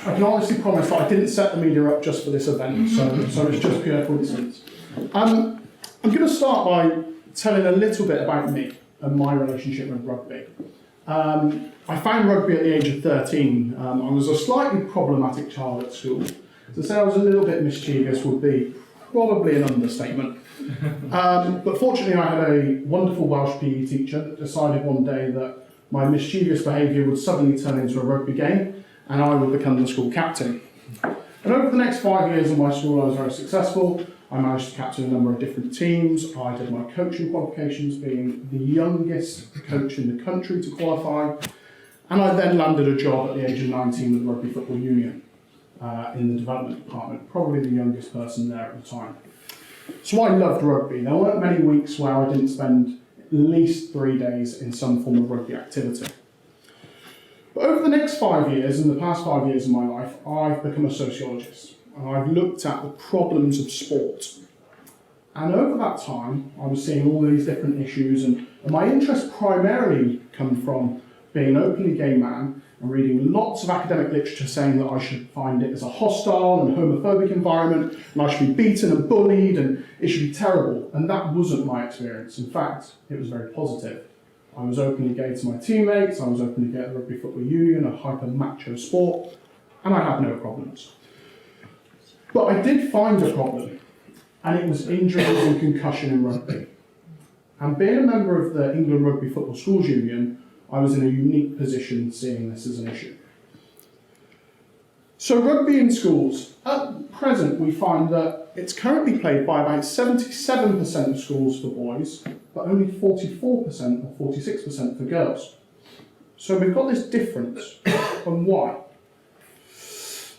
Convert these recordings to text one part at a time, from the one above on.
I can honestly promise that I didn't set the media up just for this event, so it's just pure coincidence. I'm going to start by telling a little bit about me and my relationship with rugby. I found rugby at the age of 13. I was a slightly problematic child at school. To say I was a little bit mischievous would be probably an understatement. But fortunately I had a wonderful Welsh PE teacher that decided one day that my mischievous behaviour would suddenly turn into a rugby game and I would become the school captain. And over the next 5 years in my school I was very successful. I managed to captain a number of different teams. I did my coaching qualifications, being the youngest coach in the country to qualify. And I then landed a job at the age of 19 with Rugby Football Union in the development department, probably the youngest person there at the time. So I loved rugby. There weren't many weeks where I didn't spend at least 3 days in some form of rugby activity. But over the next 5 years, in the past 5 years of my life, I've become a sociologist. And I've looked at the problems of sport. And over that time, I was seeing all these different issues, and my interest primarily come from being an openly gay man and reading lots of academic literature saying that I should find it as a hostile and homophobic environment, and I should be beaten and bullied, and it should be terrible. And that wasn't my experience. In fact, it was very positive. I was openly gay to my teammates, I was openly gay at the Rugby Football Union, a hyper-macho sport, and I had no problems. But I did find a problem, and it was injuries and concussion in rugby. And being a member of the England Rugby Football Schools Union, I was in a unique position seeing this as an issue. So rugby in schools, at present we find that it's currently played by about 77% of schools for boys, but only 44% or 46% for girls. So we've got this difference, and why?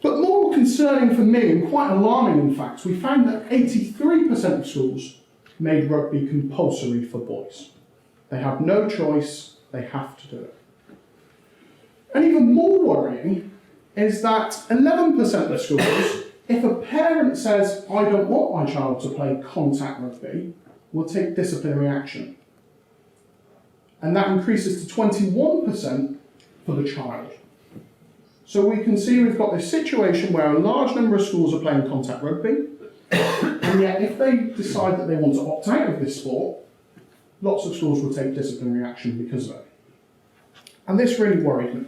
But more concerning for me, and quite alarming in fact, we found that 83% of schools made rugby compulsory for boys. They have no choice, they have to do it. And even more worrying is that 11% of schools, if a parent says, I don't want my child to play contact rugby, will take disciplinary action. And that increases to 21% for the child. So we can see we've got this situation where a large number of schools are playing contact rugby, and yet if they decide that they want to opt out of this sport, lots of schools will take disciplinary action because of it. And this really worried me.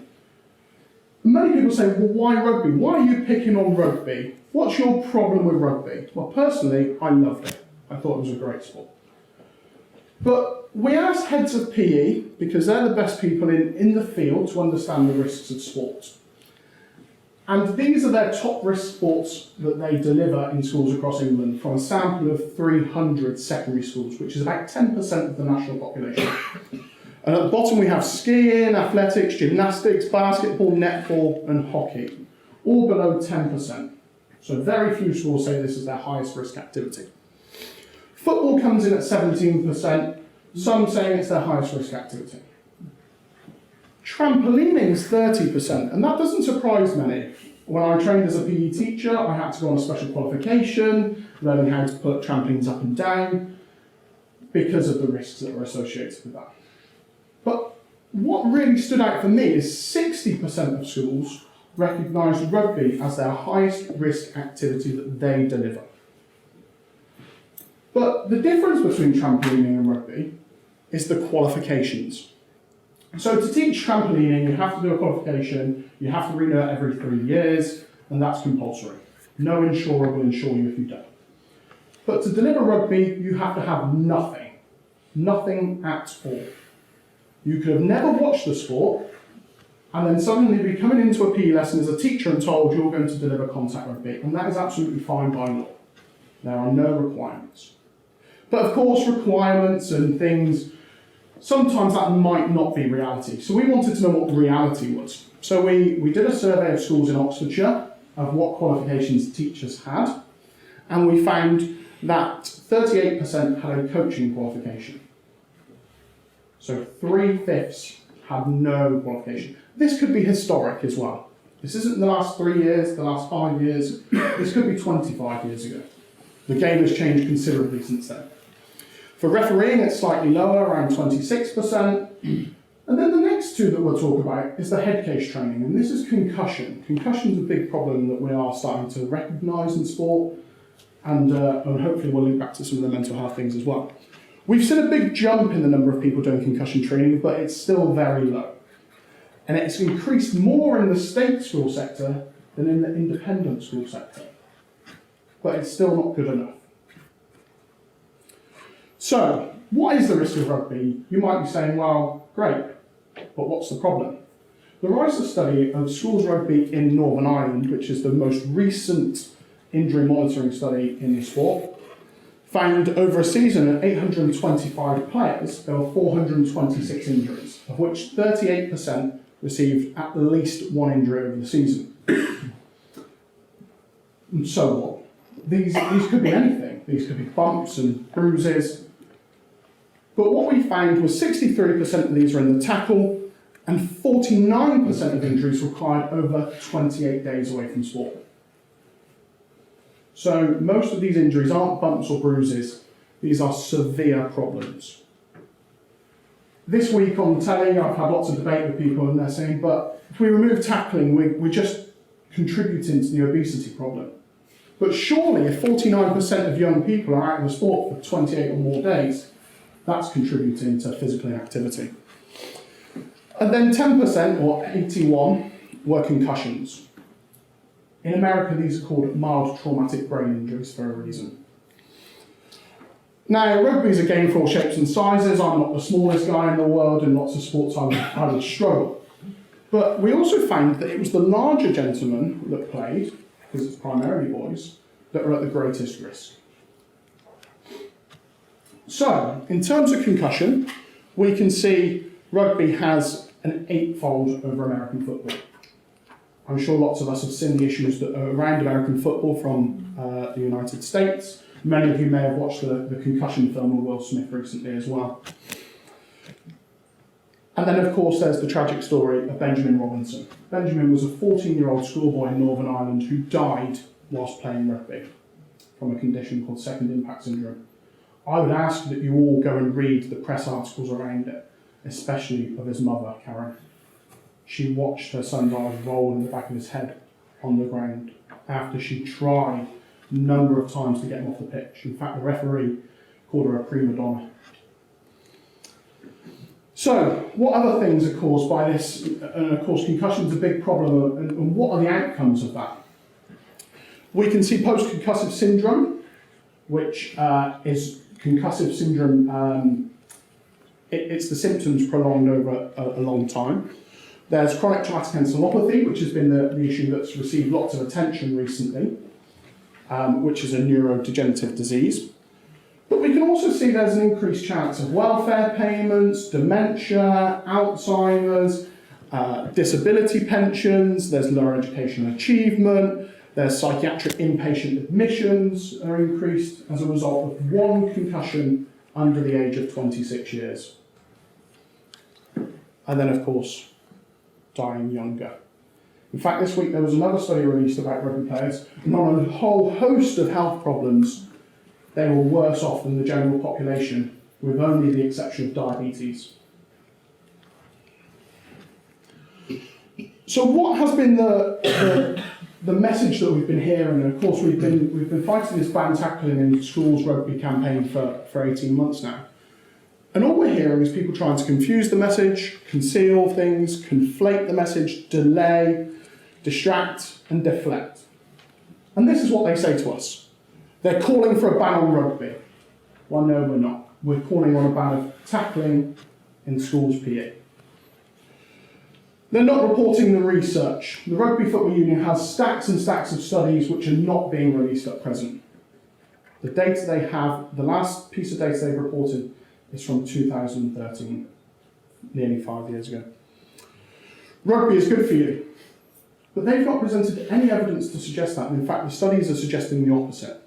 And many people say, well, why rugby? Why are you picking on rugby? What's your problem with rugby? Well, personally, I loved it. I thought it was a great sport. But we asked heads of PE, because they're the best people in the field to understand the risks of sport. And these are their top risk sports that they deliver in schools across England from a sample of 300 secondary schools, which is about 10% of the national population. And at the bottom we have skiing, athletics, gymnastics, basketball, netball and hockey, all below 10%. So very few schools say this is their highest risk activity. Football comes in at 17%, some saying it's their highest risk activity. Trampolining is 30%, and that doesn't surprise many. When I trained as a PE teacher, I had to go on a special qualification, learning how to put trampolines up and down, because of the risks that were associated with that. But what really stood out for me is 60% of schools recognise rugby as their highest risk activity that they deliver. But the difference between trampolining and rugby is the qualifications. So to teach trampolining, you have to do a qualification, you have to renew it every 3 years, and that's compulsory. No insurer will insure you if you don't. But to deliver rugby, you have to have nothing. Nothing at all. You could have never watched the sport, and then suddenly be coming into a PE lesson as a teacher and told you're going to deliver contact rugby, and that is absolutely fine by law. There are no requirements. But of course, requirements and things, sometimes that might not be reality. So we wanted to know what reality was. So we did a survey of schools in Oxfordshire of what qualifications teachers had, and we found that 38% had a coaching qualification. So 3/5 had no qualification. This could be historic as well. This isn't the last 3 years, the last 5 years. This could be 25 years ago. The game has changed considerably since then. For refereeing, it's slightly lower, around 26%. And And then the next two that we'll talk about is the head case training, and this is concussion. Concussion is a big problem that we are starting to recognise in sport, and hopefully we'll link back to some of the mental health things as well. We've seen a big jump in the number of people doing concussion training, but it's still very low. And it's increased more in the state school sector than in the independent school sector. But it's still not good enough. So, what is the risk of rugby? You might be saying, well, great, but what's the problem? The RISA study of schools rugby in Northern Ireland, which is the most recent injury monitoring study in the sport, found over a season at 825 players, there were 426 injuries, of which 38% received at least one injury over the season. And so what? These could be anything. These could be bumps and bruises. But what we found was 63% of these were in the tackle, and 49% of injuries required over 28 days away from sport. So most of these injuries aren't bumps or bruises, these are severe problems. This week on telly, I've had lots of debate with people and they're saying, but if we remove tackling, we're just contributing to the obesity problem. But surely if 49% of young people are out of the sport for 28 or more days, that's contributing to physical inactivity. And then 10%, or 81, were concussions. In America, these are called mild traumatic brain injuries for a reason. Now, rugby is a game for all shapes and sizes. I'm not the smallest guy in the world, and lots of sports I would struggle. But we also found that it was the larger gentlemen that played, because it's primarily boys, that are at the greatest risk. So, in terms of concussion, we can see rugby has an 8-fold over American football. I'm sure lots of us have seen the issues that are around American football from the United States. Many of you may have watched the concussion film of Will Smith recently as well. And then, of course, there's the tragic story of Benjamin Robinson. Benjamin was a 14-year-old schoolboy in Northern Ireland who died whilst playing rugby from a condition called second impact syndrome. I would ask that you all go and read the press articles around it, especially of his mother, Karen. She watched her son's eyes roll in the back of his head on the ground after she tried a number of times to get him off the pitch. In fact, the referee called her a prima donna. So, what other things are caused by this? And of course, concussion is a big problem, and what are the outcomes of that? We can see post-concussive syndrome, which is concussive syndrome. It's the symptoms prolonged over a long time. There's chronic traumatic encephalopathy, which has been the issue that's received lots of attention recently, which is a neurodegenerative disease. But we can also see there's an increased chance of welfare payments, dementia, Alzheimer's, disability pensions, there's lower educational achievement, there's psychiatric inpatient admissions are increased as a result of one concussion under the age of 26 years. And then, of course, dying younger. In fact, this week there was another study released about rugby players, and on a whole host of health problems, they were worse off than the general population, with only the exception of diabetes. So what has been the message that we've been hearing? And of course, we've been fighting this ban tackling in schools rugby campaign for 18 months now. And all we're hearing is people trying to confuse the message, conceal things, conflate the message, delay, distract, and deflect. And this is what they say to us. They're calling for a ban on rugby. Well, no, we're not. We're calling on a ban of tackling in schools PE. They're not reporting the research. The Rugby Football Union has stacks and stacks of studies which are not being released at present. The data they have, the last piece of data they've reported is from 2013, nearly 5 years ago. Rugby is good for you, but they've not presented any evidence to suggest that, and in fact the studies are suggesting the opposite.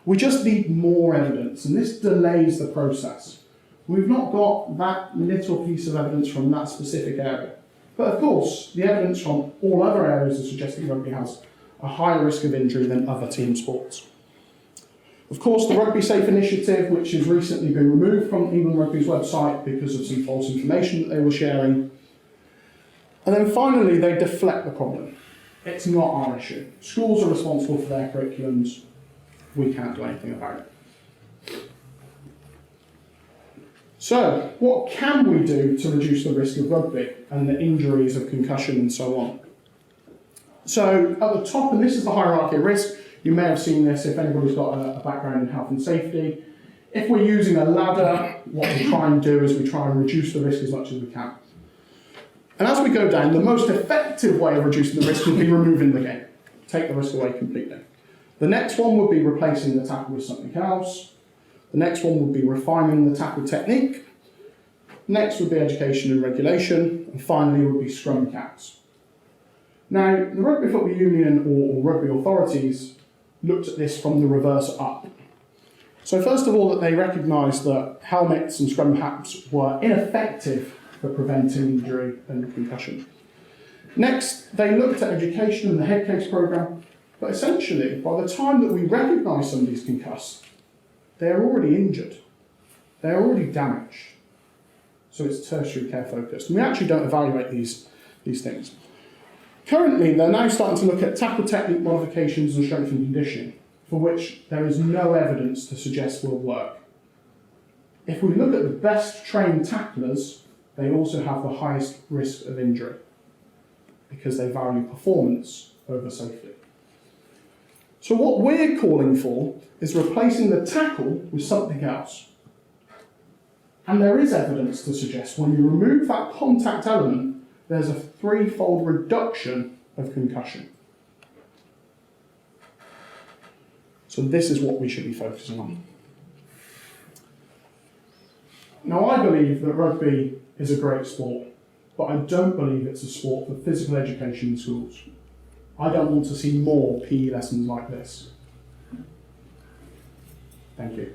We just need more evidence, and this delays the process. We've not got that little piece of evidence from that specific area. But of course, the evidence from all other areas is suggesting rugby has a higher risk of injury than other team sports. Of course, the Rugby Safe initiative, which has recently been removed from England Rugby's website because of some false information that they were sharing. And then finally, they deflect the problem. It's not our issue. Schools are responsible for their curriculums. We can't do anything about it. So, what can we do to reduce the risk of rugby and the injuries of concussion and so on? So, at the top, and this is the hierarchy of risk, you may have seen this if anybody's got a background in health and safety. If we're using a ladder, what we try and do is we try and reduce the risk as much as we can. And as we go down, the most effective way of reducing the risk would be removing the game. Take the risk away completely. The next one would be replacing the tackle with something else. The next one would be refining the tackle technique. Next would be education and regulation. And finally would be scrum caps. Now, the Rugby Football Union or rugby authorities looked at this from the reverse up. So first of all, that they recognised that helmets and scrum caps were ineffective for preventing injury and concussion. Next, they looked at education and the head case programme, but essentially, by the time that we recognise somebody's concussed, they're already injured. They're already damaged. So it's tertiary care focused. And we actually don't evaluate these things. Currently, they're now starting to look at tackle technique modifications and strength and conditioning, for which there is no evidence to suggest will work. If we look at the best trained tacklers, they also have the highest risk of injury because they value performance over safety. So what we're calling for is replacing the tackle with something else. And there is evidence to suggest when you remove that contact element, there's a threefold reduction of concussion. So this is what we should be focusing on. Now, I believe that rugby is a great sport, but I don't believe it's a sport for physical education in schools. I don't want to see more PE lessons like this. Thank you.